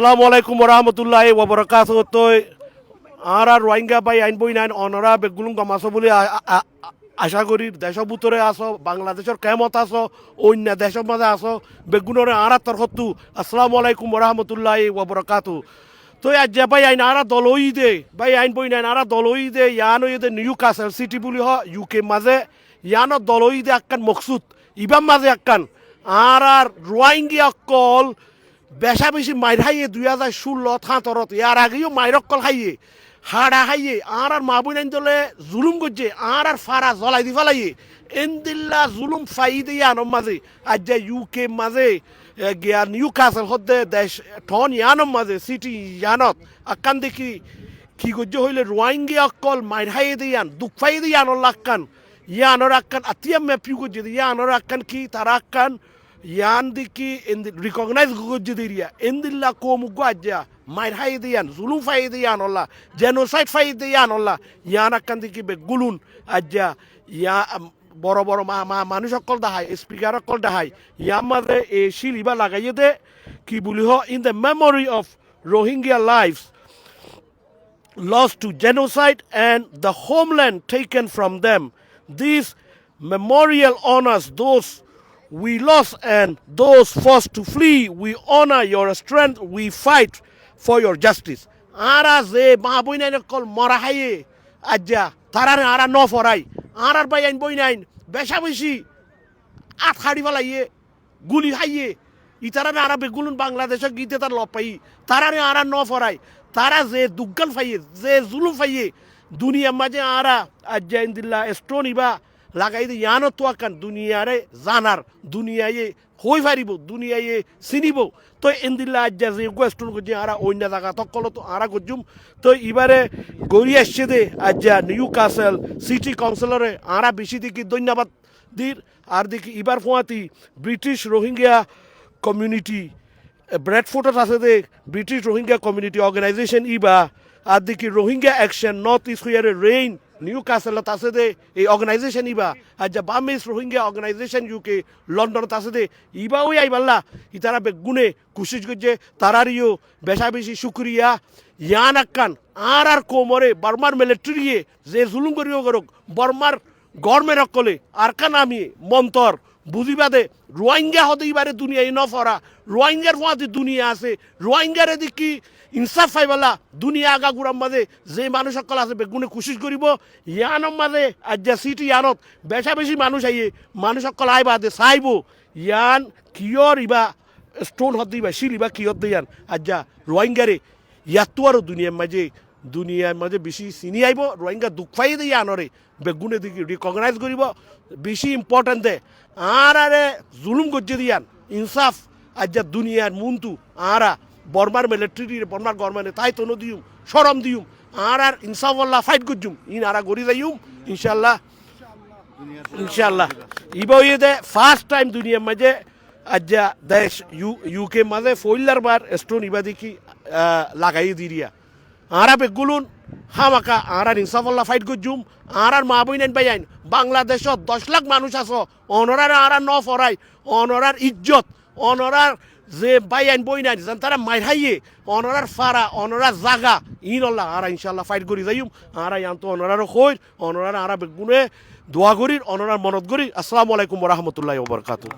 আসসালামু আলাইকুম রহমতুল্লাহ ওবরাকাত তো আর রোহিঙ্গা বাই আইন বই নাইন অনরা বেগুলুম গমাছো বলে আশা করি দেশের ভিতরে আসো বাংলাদেশের কেমত আসো অন্য দেশের মাঝে আসো বেগুনরে আর তরফতু আসসালামু আলাইকুম রহমতুল্লাহ ওবরাকাত তো আজ ভাই আইন আর দলই দে ভাই আইন বই নাইন আর দলই দে ইয়ানো দে নিউ কাসেল সিটি বলি হ ইউকে মাঝে ইয়ানো দলই দে আক্কান মকসুদ ইবাম মাঝে আক্কান আর রোহিঙ্গা কল বেশা বেশি মাইর হাইয়ে 2016 ইয়ার আগেও মাইরক কল হাইয়ে হাড়া হাইয়ে আর মা বই নাইন দলে জুলুম করছে আর ফারা জলাই দি ফেলাইয়ে এনদিল্লা জুলুম ফাই দিয়ে আনম মাঝে আজ ইউকে মাঝে গিয়া নিউ কাসেল হদ্দে দেশ ঠন ইয়ানম মাঝে সিটি ইয়ানত আক্কান দেখি কি করছে হইলে রোহিঙ্গা অকল মাইর হাইয়ে দিয়ান দুঃখ ফাই দিয়ে আনল আক্কান ইয়ানর আক্কান আতিয়া ম্যাপিউ করছে ইয়ানর আক্কান কি তারা আক্কান yan diki recognize gujdiria endilla komu gwaja mair haydiyan zulum faydiyan olla genocide faydiyan olla yan akkan diki be gulun ajja ya বড় বড় মানুষ সকল দাহাই স্পিকার সকল দাহাই ইয়ার মাঝে এই শিলিবা লাগাইয়ে দে কি বলি হ in the memory of Rohingya lives lost to genocide and the homeland taken from them. These memorial honors those we lost and those forced to flee. We honor your strength. We fight for your justice. Ara ze mahabuinain kol morahaye aja tarar ara no forai arar bayan boinain besha beshi at khadi falaiye guli haye itara ara begulun bangladesh gite tar lopai tarar ara no forai tara ze duggal faye ze zulum faye duniya maje ara aja indilla stoni ba লাগাই দিয়ে ইয়ানো তো আকান দুনিয়ারে জানার দুনিয়ায় হই পারিব দুনিয়ায় চিনিব তো এন্দিল্লা আজ যে কোয়েস্টন করছি আরা অন্য জায়গা তকল তো আরা করছুম তো এবারে গড়ি আসছে দে আজ নিউ কাসেল সিটি কাউন্সিলরে আরা বেশি দেখি ধন্যবাদ দির আর দেখি এবার ফোয়াতি ব্রিটিশ রোহিঙ্গা কমিউনিটি ব্র্যাডফোর্টত আছে দে ব্রিটিশ রোহিঙ্গা কমিউনিটি অর্গানাইজেশন ইবা আর দেখি রোহিঙ্গা অ্যাকশন নর্থ ইস্ট হুয়ারে রেইন নিউ কাসেলত আছে দে এই অর্গানাইজেশন ইবা আজ বামিস রোহিঙ্গা অর্গানাইজেশন ইউকে লন্ডনত আছে দে ইবা ওই আইবাল্লা ইতারা বেগুনে কুশিস করছে তারারিও বেশা বেশি শুক্রিয়া ইয়ান আক্কান আর কোমরে বর্মার মিলিটারিয়ে যে জুলুম করিও করুক বর্মার গভর্নমেন্ট অকলে আর কান আমি মন্তর বুঝিবাদে রোহিঙ্গা হতে এবারে দুনিয়ায় নফরা রোহিঙ্গার ফোয়াতে দুনিয়া আছে রোহিঙ্গারে দেখি ইনসাফ পাইবালা দুনিয়া আগা গুড়ার মাঝে যে মানুষ সকল আছে বেগুনে কুশিস করিব ইয়ানোর মাঝে আজ সিটি ইয়ানত বেশা বেশি মানুষ আইয়ে মানুষ সকল আইবা দে চাইব ইয়ান কিয়র ইবা স্টোন হতে ইবা শিল ইবা কিয়র দিয়ান আজ রোহিঙ্গারে ইয়াতো আর দুনিয়ার মাঝে বেশি চিনি আইব রোহিঙ্গা দুঃখ পাই দিয়ে আনরে বেগুনে দেখি রিকগনাইজ করিব বেশি ইম্পর্টেন্ট দে আর আরে জুলুম গজ্জে দিয়ান ইনসাফ আজ দুনিয়ার মুন্তু আরা বর্মার মিলিটারি বর্মার গভর্নমেন্টে তাই তো দিউম সরম দিউম আর ইনসাফল্লাহ ফাইট করছুম ইন আরা গড়ি যাইম ইনশাল্লাহ ইবই দে ফার্স্ট টাইম দুনিয়ার মাঝে আজ দেশ ইউকে মাঝে ফইলার বার স্টোন ইবা দেখি লাগাই দিরিয়া আরা বেগুলুন হামাকা আর ইনসাফল্লাহ ফাইট করছুম আর মা বইনাইন বাইন বাংলাদেশত 10 লাখ মানুষ আছো অনরার আর ন ফরাই অনরার ইজ্জত অনরার যে বাইন বইনাইন যেন তারা মাইর হাইয়ে অনরার ফারা অনরার জাগা ইনল্লাহ আর ইনশাল্লাহ ফাইট করি যাইম আর ইয়ান্ত অনরারও কইর অনরার আর বেগুনে দোয়া করির অনরার মনত করি আসসালামু আলাইকুম ওয়া রাহমাতুল্লাহি ওয়া বারাকাতুহু